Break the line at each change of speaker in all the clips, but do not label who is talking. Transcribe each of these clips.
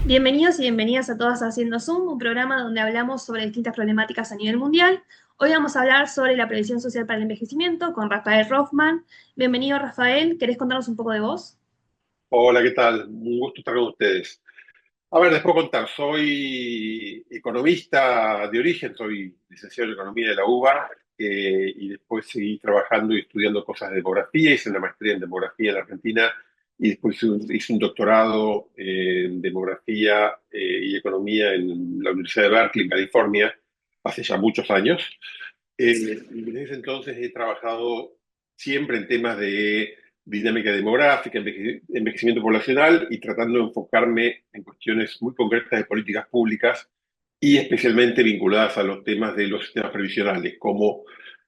Bienvenidos y bienvenidas a todas a Haciendo Zoom, un programa donde hablamos sobre distintas problemáticas a nivel mundial. Hoy vamos a hablar sobre la previsión social para el envejecimiento con Rafael Rothman. Bienvenido, Rafael. ¿Querés contarnos un poco de vos?
Hola, ¿qué tal? Un gusto estar con ustedes. A ver, les puedo contar, soy economista de origen, soy licenciado en Economía de la UBA, y después seguí trabajando y estudiando cosas de demografía, hice una maestría en demografía en la Argentina y después hice un doctorado en demografía y economía en la Universidad de Berkeley, en California, hace ya muchos años. Y desde ese entonces he trabajado siempre en temas de dinámica demográfica, envejecimiento poblacional y tratando de enfocarme en cuestiones muy concretas de políticas públicas y especialmente vinculadas a los temas de los sistemas previsionales, cómo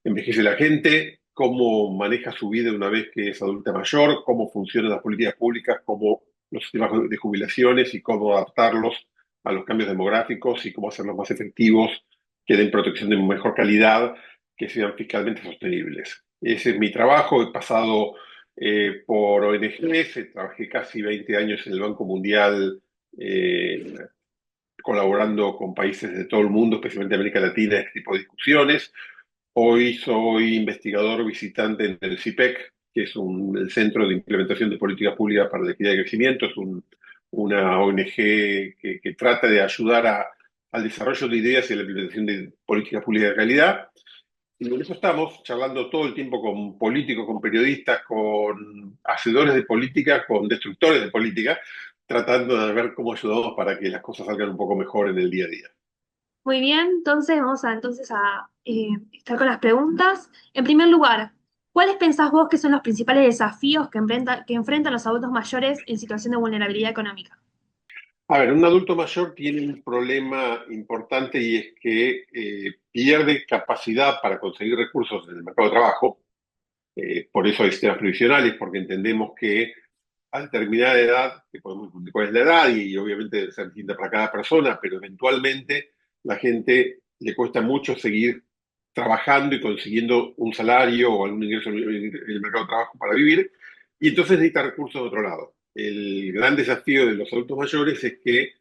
envejece la gente, cómo maneja su vida una vez que es adulta mayor, cómo funcionan las políticas públicas, cómo los sistemas de jubilaciones y cómo adaptarlos a los cambios demográficos y cómo hacerlos más efectivos, que den protección de mejor calidad, que sean fiscalmente sostenibles. Ese es mi trabajo. He pasado por ONGs, trabajé casi 20 años en el Banco Mundial, eh, colaborando con países de todo el mundo, especialmente América Latina, en este tipo de discusiones. Hoy soy investigador visitante en el CIPEC, que es el Centro de Implementación de Políticas Públicas para la Equidad y Crecimiento. Es una ONG que trata de ayudar al desarrollo de ideas y a la implementación de políticas públicas de calidad. Y en eso estamos, charlando todo el tiempo con políticos, con periodistas, con hacedores de política, con destructores de política, tratando de ver cómo ayudamos para que las cosas salgan un poco mejor en el día a día.
Muy bien, entonces vamos a estar con las preguntas. En primer lugar, ¿cuáles pensás vos que son los principales desafíos que enfrentan los adultos mayores en situación de vulnerabilidad económica?
A ver, un adulto mayor tiene un problema importante y es que pierde capacidad para conseguir recursos en el mercado de trabajo. Por eso hay sistemas previsionales, porque entendemos que a determinada edad, que podemos discutir cuál es la edad y obviamente debe ser distinta para cada persona, pero eventualmente la gente le cuesta mucho seguir trabajando y consiguiendo un salario o algún ingreso en el mercado de trabajo para vivir, y entonces necesita recursos de otro lado. El gran desafío de los adultos mayores es que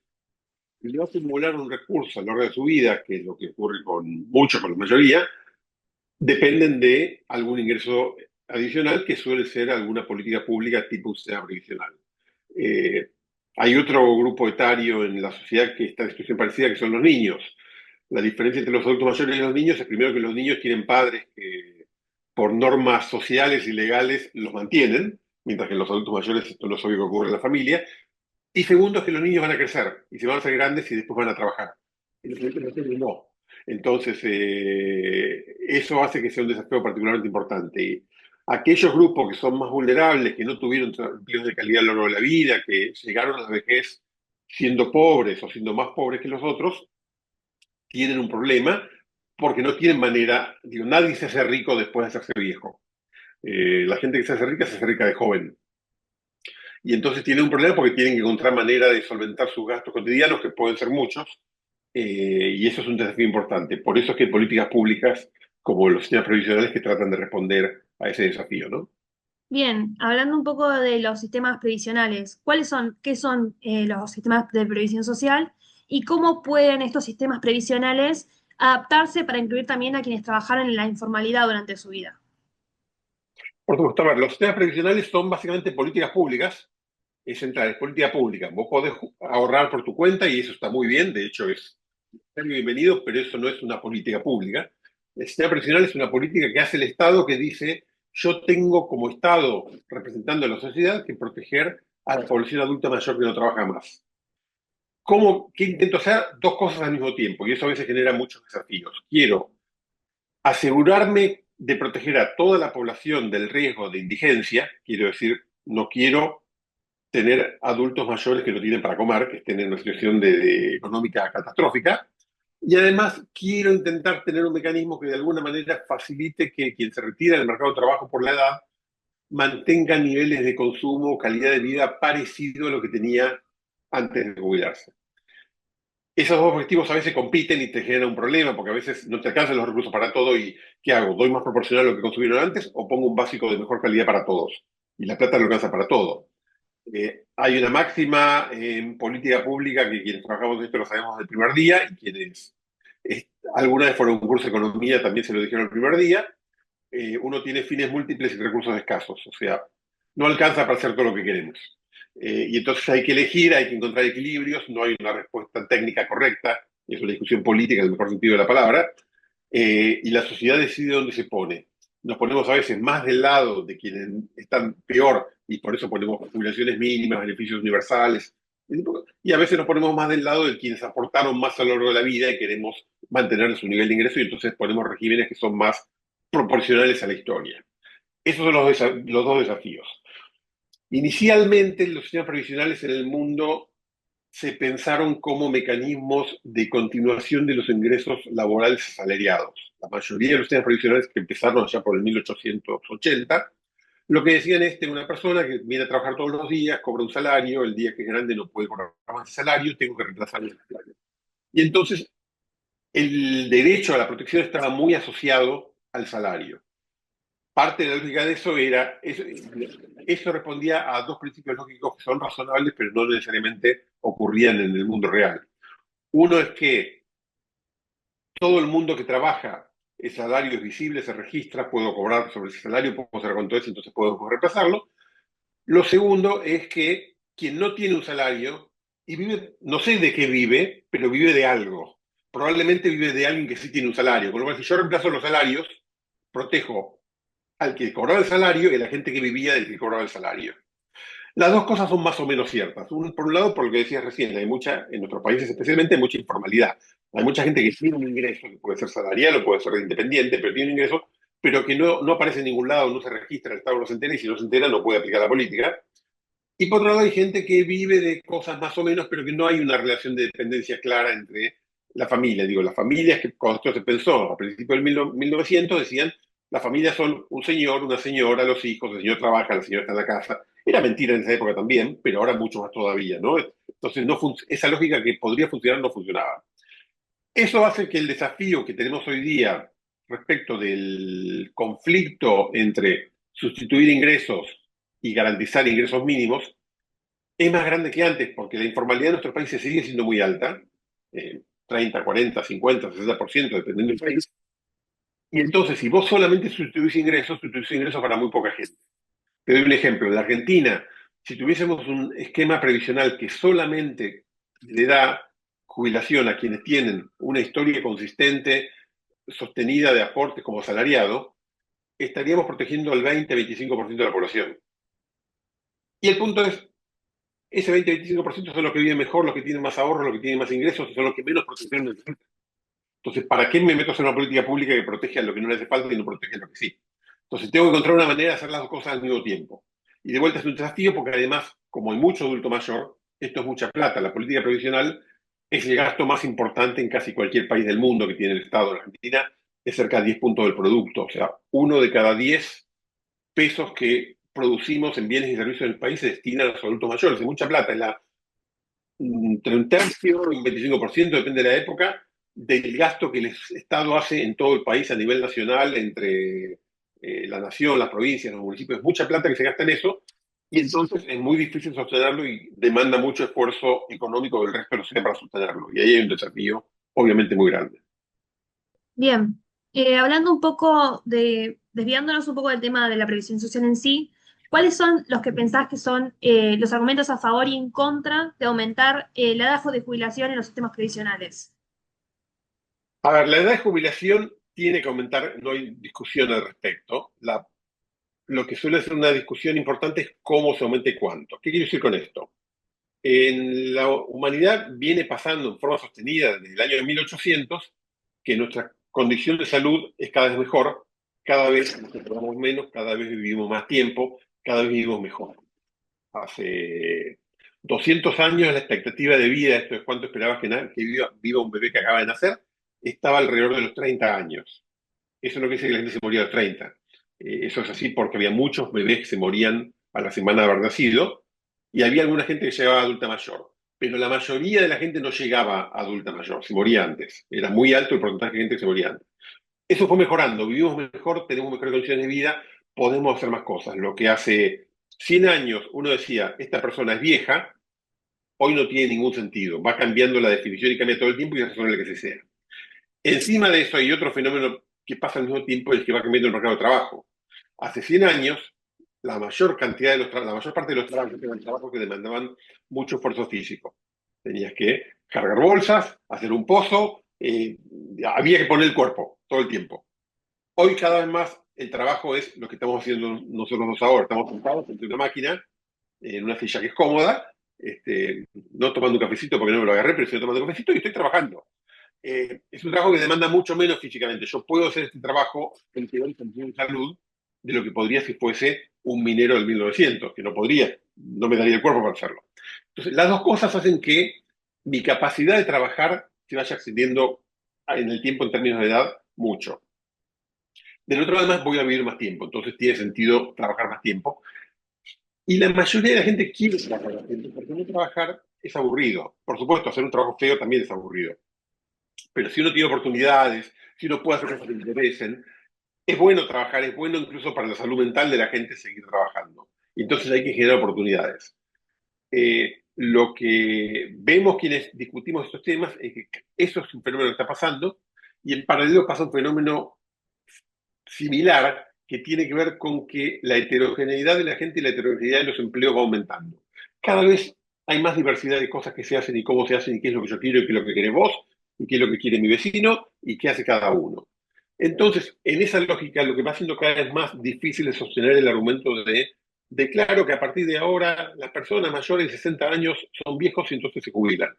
no acumular un recurso a lo largo de su vida, que es lo que ocurre con muchos, con la mayoría, dependen de algún ingreso adicional que suele ser alguna política pública tipo un sistema previsional. Eh, Hay otro grupo etario en la sociedad que está en situación parecida, que son los niños. La diferencia entre los adultos mayores y los niños es primero que los niños tienen padres que por normas sociales y legales los mantienen, mientras que en los adultos mayores esto no es obvio que ocurre en la familia. Y segundo es que los niños van a crecer y se van a hacer grandes y después van a trabajar. Y los adultos mayores no. Entonces, eso hace que sea un desafío particularmente importante. Y aquellos grupos que son más vulnerables, que no tuvieron empleos de calidad a lo largo de la vida, que llegaron a la vejez siendo pobres o siendo más pobres que los otros, tienen un problema porque no tienen manera, digo, nadie se hace rico después de hacerse viejo. La gente que se hace rica de joven. Y entonces tienen un problema porque tienen que encontrar manera de solventar sus gastos cotidianos, que pueden ser muchos, y eso es un desafío importante. Por eso es que hay políticas públicas como los sistemas previsionales que tratan de responder a ese desafío, ¿no?
Bien, hablando un poco de los sistemas previsionales, qué son los sistemas de previsión social y cómo pueden estos sistemas previsionales adaptarse para incluir también a quienes trabajaron en la informalidad durante su vida?
Por supuesto, a ver, los sistemas previsionales son básicamente políticas públicas, es central, es política pública. Vos podés ahorrar por tu cuenta y eso está muy bien, de hecho es bienvenido, pero eso no es una política pública. El sistema previsional es una política que hace el Estado que dice, yo tengo como Estado, representando a la sociedad, que proteger a la población adulta mayor que no trabaja más. ¿Qué intento hacer? Dos cosas al mismo tiempo, y eso a veces genera muchos desafíos. Quiero asegurarme de proteger a toda la población del riesgo de indigencia, quiero decir, no quiero tener adultos mayores que no tienen para comer, que estén en una situación económica catastrófica. Y además quiero intentar tener un mecanismo que de alguna manera facilite que quien se retira del mercado de trabajo por la edad mantenga niveles de consumo, calidad de vida parecido a lo que tenía antes de jubilarse. Esos dos objetivos a veces compiten y te generan un problema porque a veces no te alcanzan los recursos para todo y ¿qué hago? ¿Doy más proporcional a lo que consumieron antes o pongo un básico de mejor calidad para todos? Y la plata no alcanza para todo. Hay una máxima en política pública que quienes trabajamos en esto lo sabemos del primer día y quienes alguna vez fueron a un curso de economía también se lo dijeron el primer día. Uno tiene fines múltiples y recursos escasos, o sea, no alcanza para hacer todo lo que queremos. Y entonces hay que elegir, hay que encontrar equilibrios, no hay una respuesta técnica correcta, es una discusión política en el mejor sentido de la palabra, y la sociedad decide dónde se pone. Nos ponemos a veces más del lado de quienes están peor y por eso ponemos jubilaciones mínimas, beneficios universales, y a veces nos ponemos más del lado de quienes aportaron más a lo largo de la vida y queremos mantener su nivel de ingreso y entonces ponemos regímenes que son más proporcionales a la historia. Esos son los dos desafíos. Inicialmente, los sistemas previsionales en el mundo se pensaron como mecanismos de continuación de los ingresos laborales asalariados. La mayoría de los sistemas previsionales que empezaron ya por el 1880, lo que decían es que una persona que viene a trabajar todos los días, cobra un salario, el día que es grande no puede cobrar más salario, tengo que reemplazar el salario. Y entonces el derecho a la protección estaba muy asociado al salario. Parte de la lógica de eso era, eso respondía a dos principios lógicos que son razonables, pero no necesariamente ocurrían en el mundo real. Uno es que todo el mundo que trabaja, el salario es visible, se registra, puedo cobrar sobre ese salario, puedo hacer cuánto es, entonces puedo reemplazarlo. Lo segundo es que quien no tiene un salario y vive, no sé de qué vive, pero vive de algo. Probablemente vive de alguien que sí tiene un salario. Con lo cual, si yo reemplazo los salarios, protejo al que cobraba el salario y a la gente que vivía del que cobraba el salario. Las dos cosas son más o menos ciertas. Por un lado, por lo que decías recién, hay mucha, en nuestros países especialmente, hay mucha informalidad. Hay mucha gente que tiene un ingreso, que puede ser salarial o puede ser independiente, pero tiene un ingreso, pero que no aparece en ningún lado, no se registra, el Estado no se entera y si no se entera no puede aplicar la política. Y por otro lado, hay gente que vive de cosas más o menos, pero que no hay una relación de dependencia clara entre la familia. Digo, las familias que cuando esto se pensó a principios del 1900 decían, las familias son un señor, una señora, los hijos, el señor trabaja, la señora está en la casa. Era mentira en esa época también, pero ahora mucho más todavía, ¿no? Entonces, esa lógica que podría funcionar no funcionaba. Eso hace que el desafío que tenemos hoy día respecto del conflicto entre sustituir ingresos y garantizar ingresos mínimos es más grande que antes, porque la informalidad en nuestros países sigue siendo muy alta, 30, 40, 50, 60%, dependiendo del país. Y entonces, si vos solamente sustituís ingresos para muy poca gente. Te doy un ejemplo. En la Argentina, si tuviésemos un esquema previsional que solamente le da jubilación a quienes tienen una historia consistente, sostenida de aportes como salariado, estaríamos protegiendo al 20-25% de la población. Y el punto es, ese 20-25% son los que viven mejor, los que tienen más ahorros, los que tienen más ingresos, son los que menos protección necesitan. Entonces, ¿para qué me meto en una política pública que protege a lo que no le hace falta y no protege a lo que sí? Entonces, tengo que encontrar una manera de hacer las dos cosas al mismo tiempo. Y de vuelta es un desafío porque además, como hay mucho adulto mayor, esto es mucha plata. La política previsional es el gasto más importante en casi cualquier país del mundo que tiene el Estado. En Argentina es cerca de 10 puntos del producto. O sea, uno de cada 10 pesos que producimos en bienes y servicios en el país se destina a los adultos mayores. Es mucha plata. Es entre un tercio y un 25%, depende de la época, del gasto que el Estado hace en todo el país a nivel nacional, entre la nación, las provincias, los municipios. Mucha plata que se gasta en eso, y entonces es muy difícil sostenerlo y demanda mucho esfuerzo económico del resto de la sociedad para sostenerlo. Y ahí hay un desafío, obviamente, muy grande.
Bien, hablando un poco desviándonos un poco del tema de la previsión social en sí, ¿cuáles son los que pensás que son los argumentos a favor y en contra de aumentar la edad de jubilación en los sistemas previsionales?
A ver, la edad de jubilación tiene que aumentar, no hay discusión al respecto. Lo que suele ser una discusión importante es cómo se aumenta y cuánto. ¿Qué quiero decir con esto? En la humanidad viene pasando en forma sostenida desde el año 1800 que nuestra condición de salud es cada vez mejor, cada vez nos enfermamos menos, cada vez vivimos más tiempo, cada vez vivimos mejor. Hace 200 años la expectativa de vida, esto es cuánto esperabas que viva un bebé que acaba de nacer, estaba alrededor de los 30 años. Eso no quiere decir que la gente se moría a los 30. Eso es así porque había muchos bebés que se morían a la semana de haber nacido y había alguna gente que llegaba a adulta mayor. Pero la mayoría de la gente no llegaba a adulta mayor, se moría antes. Era muy alto el porcentaje de gente que se moría antes. Eso fue mejorando, vivimos mejor, tenemos mejores condiciones de vida, podemos hacer más cosas. Lo que hace 100 años uno decía, esta persona es vieja, hoy no tiene ningún sentido. Va cambiando la definición y cambia todo el tiempo y es razonable que se sea. Encima de eso hay otro fenómeno que pasa al mismo tiempo y es que va cambiando el mercado de trabajo. Hace 100 años, la mayor cantidad de la mayor parte de los trabajos eran trabajos que demandaban mucho esfuerzo físico. Tenías que cargar bolsas, hacer un pozo, había que poner el cuerpo todo el tiempo. Hoy cada vez más el trabajo es lo que estamos haciendo nosotros dos ahora. Estamos sentados entre una máquina, en una silla que es cómoda, no tomando un cafecito porque no me lo agarré, pero estoy tomando un cafecito y estoy trabajando. Es un trabajo que demanda mucho menos físicamente. Yo puedo hacer este trabajo en teoría en salud de lo que podría si fuese un minero del 1900, que no podría, no me daría el cuerpo para hacerlo. Entonces, las dos cosas hacen que mi capacidad de trabajar se vaya extendiendo en el tiempo en términos de edad mucho. Del otro lado, además, voy a vivir más tiempo, entonces tiene sentido trabajar más tiempo. Y la mayoría de la gente quiere trabajar más tiempo, porque no trabajar es aburrido. Por supuesto, hacer un trabajo feo también es aburrido. Pero si uno tiene oportunidades, si uno puede hacer cosas que le interesen, es bueno trabajar, es bueno incluso para la salud mental de la gente seguir trabajando. Y entonces hay que generar oportunidades. Lo que vemos quienes discutimos estos temas es que eso es un fenómeno que está pasando y en paralelo pasa un fenómeno similar que tiene que ver con que la heterogeneidad de la gente y la heterogeneidad de los empleos va aumentando. Cada vez hay más diversidad de cosas que se hacen y cómo se hacen y qué es lo que yo quiero y qué es lo que querés vos y qué es lo que quiere mi vecino y qué hace cada uno. Entonces, en esa lógica, lo que va haciendo cada vez más difícil es sostener el argumento de claro que a partir de ahora las personas mayores de 60 años son viejos y entonces se jubilan.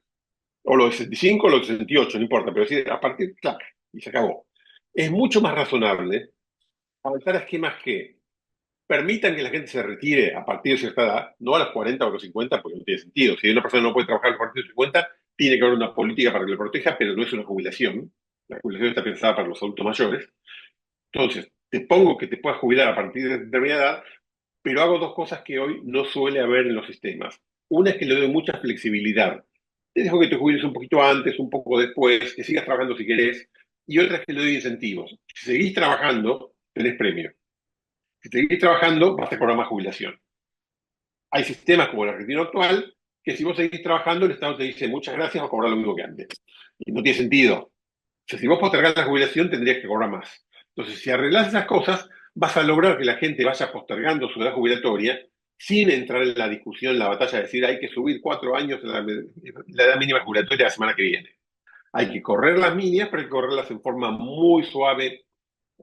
O los 65 o los 68, no importa, pero sí, a partir, claro, y se acabó. Es mucho más razonable avanzar a esquemas que permitan que la gente se retire a partir de cierta edad, no a los 40 o a los 50, porque no tiene sentido. Si una persona no puede trabajar a los 40 o 50, tiene que haber una política para que lo proteja, pero no es una jubilación. La jubilación está pensada para los adultos mayores. Entonces, te pongo que te puedas jubilar a partir de determinada edad, pero hago dos cosas que hoy no suele haber en los sistemas. Una es que le doy mucha flexibilidad. Te dejo que te jubiles un poquito antes, un poco después, que sigas trabajando si querés. Y otra es que le doy incentivos. Si seguís trabajando, tenés premio. Si seguís trabajando, vas a cobrar más jubilación. Hay sistemas como el argentino actual que si vos seguís trabajando, el Estado te dice muchas gracias, vas a cobrar lo mismo que antes. Y no tiene sentido. O sea, si vos postergás la jubilación, tendrías que cobrar más. Entonces, si arreglás esas cosas, vas a lograr que la gente vaya postergando su edad jubilatoria sin entrar en la discusión, en la batalla de decir hay que subir 4 años la edad mínima jubilatoria la semana que viene. Hay que correr las líneas, pero hay que correrlas en forma muy suave.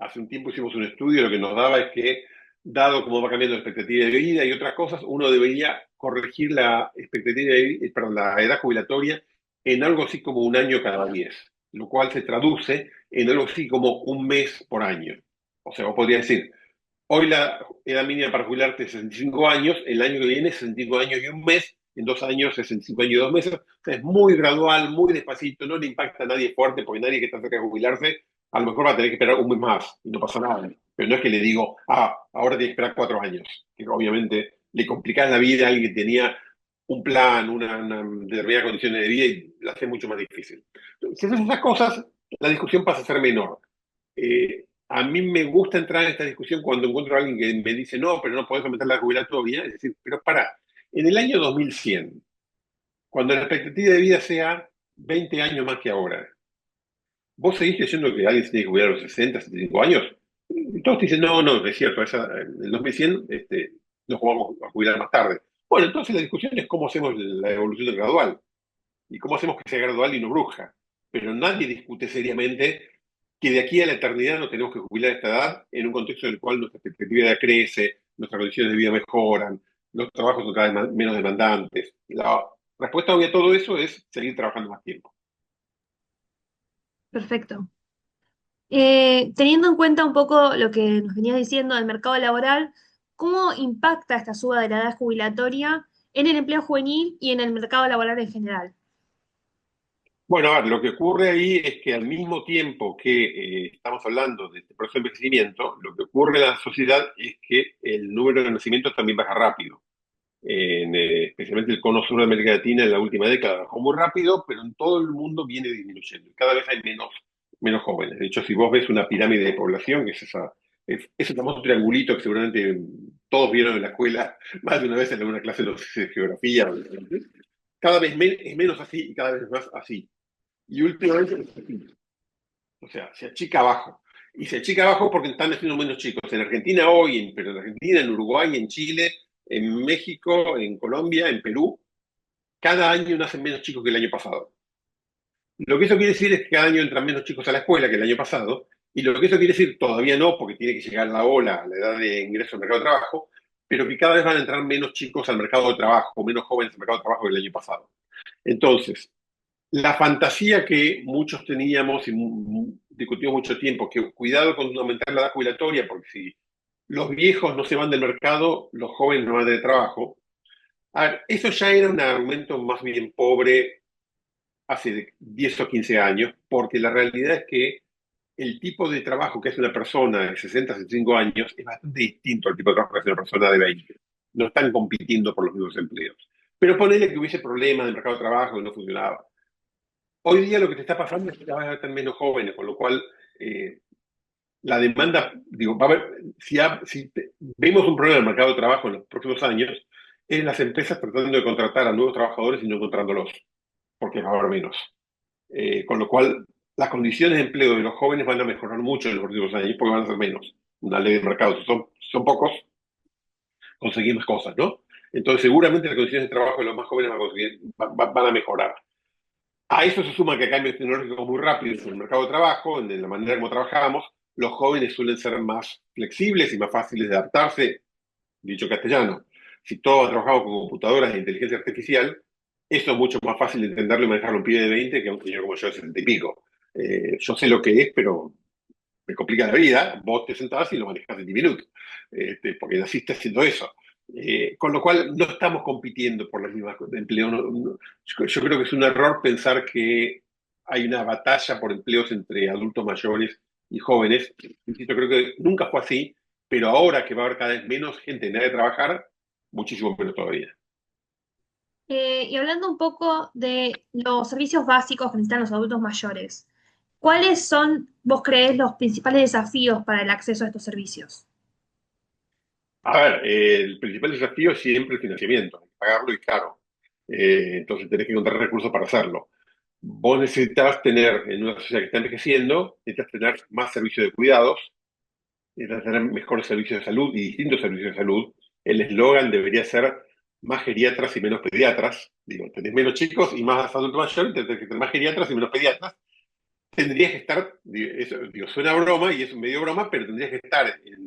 Hace un tiempo hicimos un estudio, lo que nos daba es que, dado cómo va cambiando la expectativa de vida y otras cosas, uno debería corregir la expectativa de vida, perdón, la edad jubilatoria en algo así como un año cada 10, lo cual se traduce en algo así como un mes por año. O sea, vos podrías decir, hoy la edad mínima para jubilarte es 65 años, el año que viene 65 años y un mes, en 2 años 65 años y 2 meses. O sea, es muy gradual, muy despacito, no le impacta a nadie fuerte, porque nadie que está cerca de jubilarse a lo mejor va a tener que esperar un mes más y no pasa nada. Pero no es que le digo, ahora tiene que esperar 4 años, que obviamente le complicás la vida a alguien que tenía un plan, una determinada condiciones de vida y la hace mucho más difícil. Si haces esas cosas, la discusión pasa a ser menor. A mí me gusta entrar en esta discusión cuando encuentro a alguien que me dice, no, pero no podés aumentar la jubilatoria. Es decir, pero para, en el año 2100, cuando la expectativa de vida sea 20 años más que ahora, ¿vos seguís creyendo que alguien se tiene que jubilar a los 60, 75 años? Y todos te dicen, no, no, es cierto, en el 2100 nos vamos a jubilar más tarde. Bueno, entonces la discusión es cómo hacemos la evolución gradual y cómo hacemos que sea gradual y no bruja. Pero nadie discute seriamente que de aquí a la eternidad nos tenemos que jubilar a esta edad en un contexto en el cual nuestra expectativa de vida crece, nuestras condiciones de vida mejoran, los trabajos son cada vez menos demandantes. La respuesta obvia a todo eso es seguir trabajando más tiempo.
Perfecto. Teniendo en cuenta un poco lo que nos venías diciendo del mercado laboral, ¿cómo impacta esta suba de la edad jubilatoria en el empleo juvenil y en el mercado laboral en general?
Bueno, a ver, lo que ocurre ahí es que al mismo tiempo que estamos hablando de este proceso de envejecimiento, lo que ocurre en la sociedad es que el número de nacimientos también baja rápido. Especialmente el cono sur de América Latina en la última década bajó muy rápido, pero en todo el mundo viene disminuyendo. Cada vez hay menos jóvenes. De hecho, si vos ves una pirámide de población, que es esa ese famoso triangulito que seguramente todos vieron en la escuela más de una vez en alguna clase de geografía. Cada vez es menos así y cada vez más así. Y últimamente es así. O sea, se achica abajo. Y se achica abajo porque están naciendo menos chicos. En Argentina hoy, pero en Argentina, en Uruguay, en Chile, en México, en Colombia, en Perú, cada año nacen menos chicos que el año pasado. Lo que eso quiere decir es que cada año entran menos chicos a la escuela que el año pasado, y lo que eso quiere decir, todavía no, porque tiene que llegar la ola, a la edad de ingreso al mercado de trabajo, pero que cada vez van a entrar menos chicos al mercado de trabajo, menos jóvenes al mercado de trabajo que el año pasado. Entonces, la fantasía que muchos teníamos y discutimos mucho tiempo, que cuidado con aumentar la edad jubilatoria, porque si los viejos no se van del mercado, los jóvenes no van del trabajo. A ver, eso ya era un argumento más bien pobre hace 10 o 15 años, porque la realidad es que el tipo de trabajo que hace una persona de 60, 65 años es bastante distinto al tipo de trabajo que hace una persona de 20. No están compitiendo por los mismos empleos. Pero ponele que hubiese problemas del mercado de trabajo y no funcionaba. Hoy día lo que te está pasando es que cada vez están menos jóvenes, con lo cual eh, la demanda, digo, va a haber, vemos un problema en el mercado de trabajo en los próximos años, es las empresas tratando de contratar a nuevos trabajadores y no encontrándolos, porque va a haber menos. Con lo cual, las condiciones de empleo de los jóvenes van a mejorar mucho en los próximos años porque van a ser menos. Una ley de mercado, si son pocos, conseguir más cosas, ¿no? Entonces, seguramente las condiciones de trabajo de los más jóvenes van a mejorar. A eso se suma que cambios tecnológicos muy rápidos en el mercado de trabajo, en la manera como trabajamos, los jóvenes suelen ser más flexibles y más fáciles de adaptarse, dicho castellano. Si todos trabajamos con computadoras e inteligencia artificial, eso es mucho más fácil de entenderlo y manejarlo un pibe de 20 que un señor como yo de 60 y pico. Yo sé lo que es, pero me complica la vida. Vos te sentás y lo manejás en 10 minutos, porque naciste haciendo eso. Con lo cual, no estamos compitiendo por las mismas empleos. Yo creo que es un error pensar que hay una batalla por empleos entre adultos mayores y jóvenes. Insisto, creo que nunca fue así, pero ahora que va a haber cada vez menos gente en edad de trabajar, muchísimo menos todavía.
Y hablando un poco de los servicios básicos que necesitan los adultos mayores, ¿cuáles son, vos creés, los principales desafíos para el acceso a estos servicios?
A ver, el principal desafío es siempre el financiamiento, hay que pagarlo y caro. Entonces tenés que encontrar recursos para hacerlo. Vos necesitas tener, en una sociedad que está envejeciendo, necesitas tener más servicios de cuidados, necesitas tener mejores servicios de salud y distintos servicios de salud. El eslogan debería ser más geriatras y menos pediatras. Digo, tenés menos chicos y más adultos mayores, tenés que tener más geriatras y menos pediatras. Tendrías que estar, digo, eso, digo, suena broma y es un medio broma, pero tendrías que estar en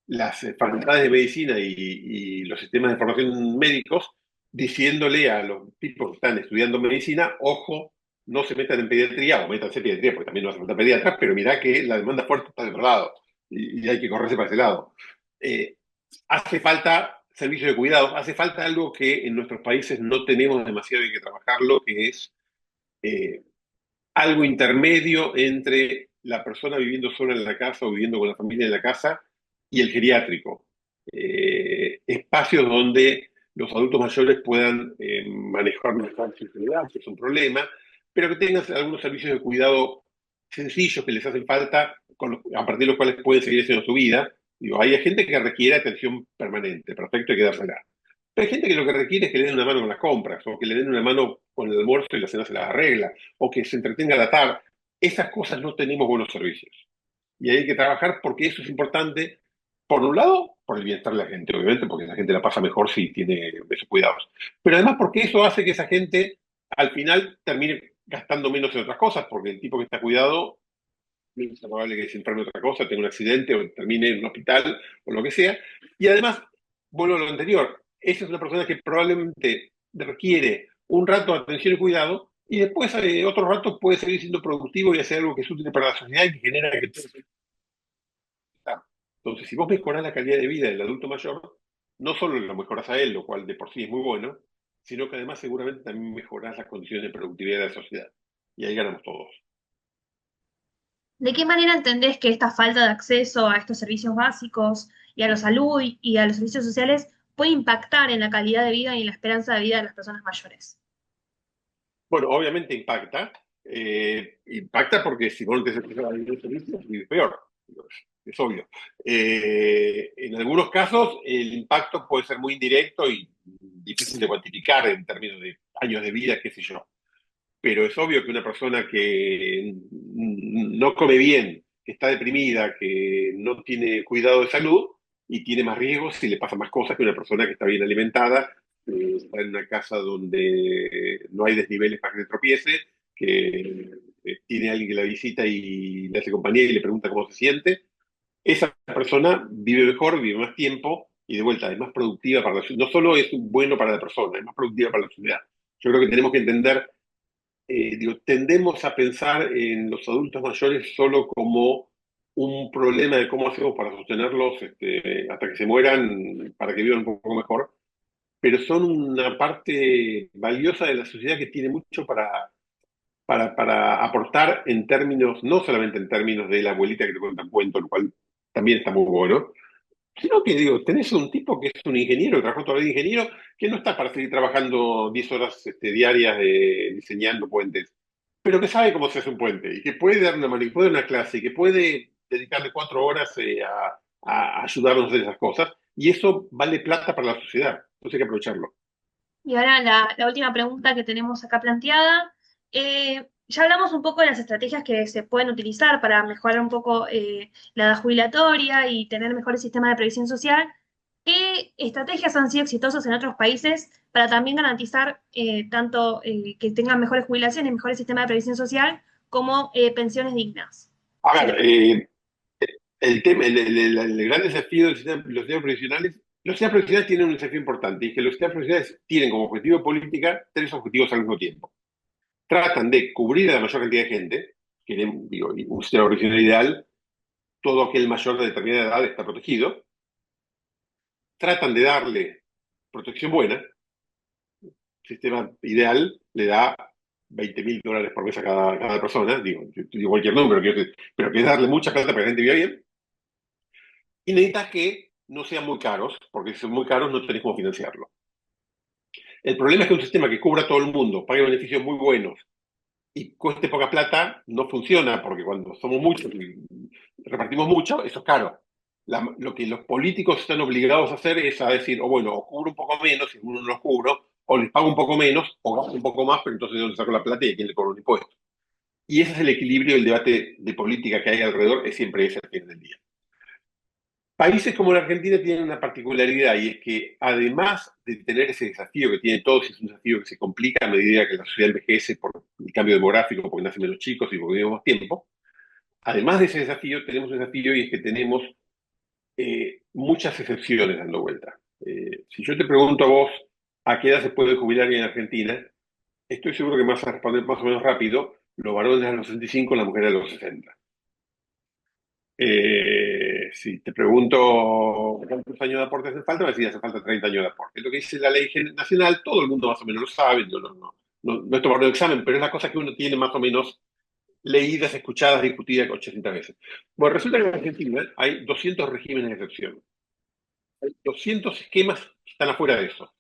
las facultades de medicina y los sistemas de formación médicos diciéndole a los tipos que están estudiando medicina, ojo, no se metan en pediatría o métanse en pediatría, porque también no hace falta pediatras, pero mirá que la demanda fuerte está de otro lado y hay que correrse para ese lado. Eh, Hace falta servicio de cuidados, hace falta algo que en nuestros países no tenemos demasiado y que trabajarlo, que es eh, algo intermedio entre la persona viviendo sola en la casa o viviendo con la familia en la casa y el geriátrico. Espacios donde los adultos mayores puedan manejar mejor su enfermedad, que es un problema, pero que tengan algunos servicios de cuidado sencillos que les hacen falta, a partir de los cuales pueden seguir haciendo su vida. Digo, hay gente que requiere atención permanente, perfecto, hay que dársela. Pero hay gente que lo que requiere es que le den una mano con las compras, o que le den una mano con el almuerzo y la cena se las arregla, o que se entretenga a la tarde. Esas cosas no tenemos buenos servicios. Y hay que trabajar porque eso es importante, por un lado, por el bienestar de la gente, obviamente, porque la gente la pasa mejor si tiene esos cuidados. Pero además porque eso hace que esa gente al final termine gastando menos en otras cosas, porque el tipo que está cuidado es probable que se enferme de otra cosa, tenga un accidente o termine en un hospital o lo que sea. Y además, vuelvo a lo anterior, esa es una persona que probablemente requiere un rato de atención y cuidado y después otro rato puede seguir siendo productivo y hacer algo que es útil para la sociedad y que genera que todo está. Entonces, si vos mejorás la calidad de vida del adulto mayor, no solo lo mejorás a él, lo cual de por sí es muy bueno, sino que además seguramente también mejorás las condiciones de productividad de la sociedad. Y ahí ganamos todos.
¿De qué manera entendés que esta falta de acceso a estos servicios básicos y a la salud y a los servicios sociales puede impactar en la calidad de vida y en la esperanza de vida de las personas mayores?
Bueno, obviamente impacta. Impacta porque si vos no te servicios, vives peor. es obvio. En algunos casos el impacto puede ser muy indirecto y difícil de cuantificar en términos de años de vida, qué sé yo. Pero es obvio que una persona que no come bien, que está deprimida, que no tiene cuidado de salud y tiene más riesgos y le pasa más cosas que una persona que está bien alimentada, está en una casa donde no hay desniveles para que se tropiece, que tiene alguien que la visita y le hace compañía y le pregunta cómo se siente. Esa persona vive mejor, vive más tiempo y de vuelta es más productiva para la sociedad. No solo es bueno para la persona, es más productiva para la sociedad. Yo creo que tenemos que entender, digo, tendemos a pensar en los adultos mayores solo como un problema de cómo hacemos para sostenerlos hasta que se mueran, para que vivan un poco mejor, pero son una parte valiosa de la sociedad que tiene mucho para aportar en términos, no solamente en términos de la abuelita que te cuenta un cuento, lo cual también está muy bueno, sino que digo, tenés un tipo que es un ingeniero, que trabajó toda la vida de ingeniero, que no está para seguir trabajando 10 horas diarias diseñando puentes, pero que sabe cómo se hace un puente y que puede dar una mano, y puede dar una clase y que puede dedicarle 4 horas a ayudarnos a hacer esas cosas. Y eso vale plata para la sociedad. Entonces hay que aprovecharlo.
Y ahora la última pregunta que tenemos acá planteada. Ya hablamos un poco de las estrategias que se pueden utilizar para mejorar un poco la edad jubilatoria y tener mejores sistemas de previsión social. ¿Qué estrategias han sido exitosas en otros países para también garantizar tanto que tengan mejores jubilaciones, mejores sistemas de previsión social, como pensiones dignas?
A
Si te
ver, el tema, el gran desafío los sistemas profesionales, los sistemas profesionales tienen un desafío importante, y es que los sistemas profesionales tienen como objetivo de política tres objetivos al mismo tiempo. Tratan de cubrir a la mayor cantidad de gente, que digo, un sistema profesional ideal, todo aquel mayor de determinada edad está protegido. Tratan de darle protección buena, sistema ideal le da $20.000 por mes a cada persona, digo cualquier número, pero que es darle mucha plata para que la gente viva bien, y necesitas que no sean muy caros, porque si son muy caros no tenés cómo financiarlo. El problema es que un sistema que cubra a todo el mundo, pague beneficios muy buenos y cueste poca plata, no funciona, porque cuando somos muchos y repartimos mucho, eso es caro. Lo que los políticos están obligados a hacer es a decir, o bueno, o cubro un poco menos, si uno no los cubro, o les pago un poco menos, o gasto un poco más, pero entonces yo le saco la plata y a quién le cobro un impuesto. Y ese es el equilibrio del debate de política que hay alrededor, es siempre ese al fin del día. Países como la Argentina tienen una particularidad, y es que además de tener ese desafío que tienen todos, y es un desafío que se complica a medida que la sociedad envejece por el cambio demográfico, porque nacen menos chicos y porque vivimos más tiempo, además de ese desafío tenemos un desafío, y es que tenemos muchas excepciones dando vuelta. Si yo te pregunto a vos a qué edad se puede jubilar alguien en Argentina, estoy seguro que me vas a responder más o menos rápido: los varones a los 65, las mujeres a los 60. Si te pregunto cuántos años de aporte hace falta, me decís hace falta 30 años de aporte. Es lo que dice la ley nacional, todo el mundo más o menos lo sabe, no es tomarlo de examen, pero es la cosa que uno tiene más o menos leídas, escuchadas, discutidas 800 veces. Bueno, resulta que en Argentina hay 200 regímenes de excepción. Hay 200 esquemas que están afuera de eso.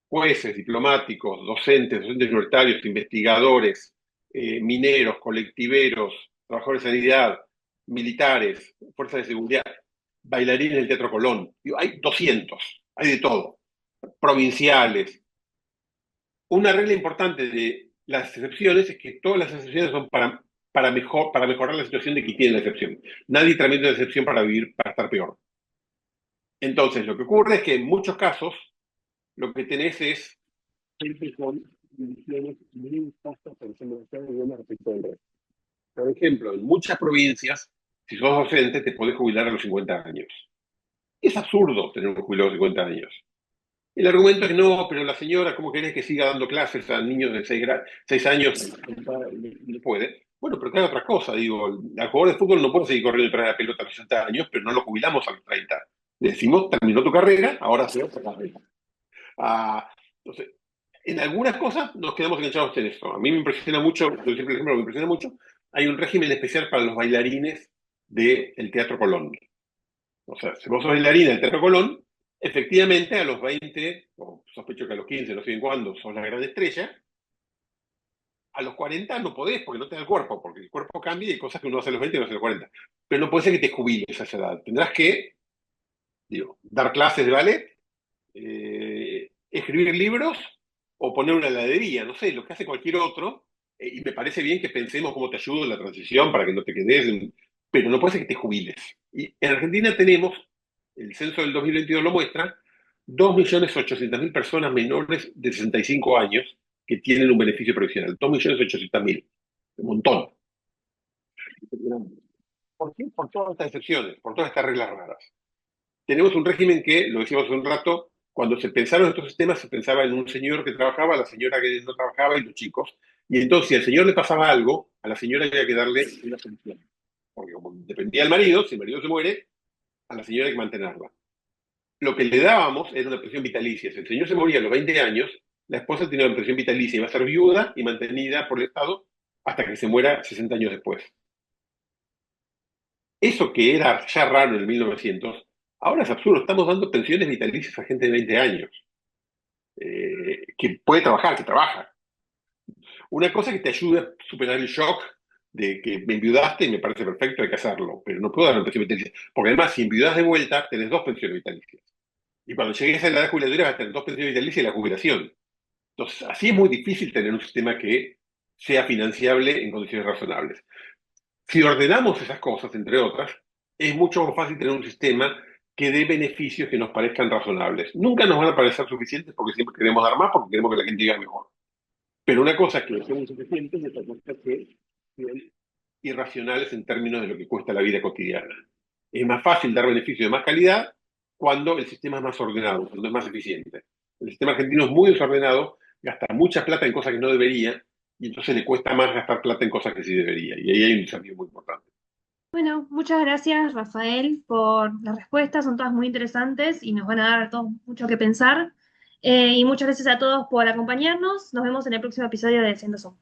Jueces, diplomáticos, docentes universitarios, investigadores, mineros, colectiveros, trabajadores de sanidad, militares, fuerzas de seguridad, bailarines del Teatro Colón. Hay 200, hay de todo. Provinciales. Una regla importante de las excepciones es que todas las excepciones son para mejorar la situación de quien tiene la excepción. Nadie tramita una excepción para vivir, para estar peor. Entonces, lo que ocurre es que en muchos casos lo que tenés es gente con condiciones muy injustas por respecto del resto. Por ejemplo, en muchas provincias, si sos docente, te podés jubilar a los 50 años. Es absurdo tener un jubilado de 50 años. El argumento es no, pero la señora, ¿cómo querés que siga dando clases a niños de 6 años? No puede. Bueno, pero que haga otra cosa. Digo, el jugador de fútbol no puede seguir corriendo detrás de la pelota a los 60 años, pero no lo jubilamos a los 30. Le decimos, terminó tu carrera, ahora se otra carrera. Entonces, en algunas cosas nos quedamos enganchados en eso. A mí me impresiona mucho, yo siempre ejemplo, me impresiona mucho, hay un régimen especial para los bailarines del Teatro Colón. O sea, si vos sos bailarina del Teatro Colón, efectivamente a los 20, o sospecho que a los 15, no sé en cuándo, sos la gran estrella, a los 40 no podés porque no te da el cuerpo, porque el cuerpo cambia y hay cosas que uno hace a los 20 y no hace a los 40. Pero no puede ser que te jubiles a esa edad. Tendrás que, digo, dar clases de ballet, escribir libros o poner una heladería, no sé, lo que hace cualquier otro. Y me parece bien que pensemos cómo te ayudo en la transición para que no te quedes, pero no puede ser que te jubiles. Y en Argentina tenemos, el censo del 2022 lo muestra, 2.800.000 personas menores de 65 años que tienen un beneficio previsional. 2.800.000. Un montón. ¿Por qué? Por todas estas excepciones, por todas estas reglas raras. Tenemos un régimen que, lo decíamos hace un rato, cuando se pensaron estos sistemas, se pensaba en un señor que trabajaba, la señora que no trabajaba y los chicos. Y entonces, si al señor le pasaba algo, a la señora había que darle una pensión. Porque como dependía del marido, si el marido se muere, a la señora hay que mantenerla. Lo que le dábamos era una pensión vitalicia. Si el señor se moría a los 20 años, la esposa tenía una pensión vitalicia y va a ser viuda y mantenida por el Estado hasta que se muera 60 años después. Eso que era ya raro en el 1900, ahora es absurdo. Estamos dando pensiones vitalicias a gente de 20 años, que puede trabajar, que trabaja. Una cosa que te ayuda a superar el shock de que me enviudaste y me parece perfecto, hay que hacerlo, pero no puedo dar una pensión vitalicia. Porque además, si enviudas de vuelta, tenés dos pensiones vitalicias. Y cuando llegues a la edad jubilatoria vas a tener dos pensiones vitalicias y la jubilación. Entonces, así es muy difícil tener un sistema que sea financiable en condiciones razonables. Si ordenamos esas cosas, entre otras, es mucho más fácil tener un sistema que dé beneficios que nos parezcan razonables. Nunca nos van a parecer suficientes porque siempre queremos dar más, porque queremos que la gente viva mejor. Pero una cosa es que son insuficientes y otra cosa es que sean irracionales en términos de lo que cuesta la vida cotidiana. Es más fácil dar beneficios de más calidad cuando el sistema es más ordenado, cuando es más eficiente. El sistema argentino es muy desordenado, gasta mucha plata en cosas que no debería y entonces le cuesta más gastar plata en cosas que sí debería. Y ahí hay un desafío muy importante.
Bueno, muchas gracias, Rafael, por las respuestas. Son todas muy interesantes y nos van a dar a todos mucho que pensar. Y muchas gracias a todos por acompañarnos. Nos vemos en el próximo episodio de Siendo Zoom.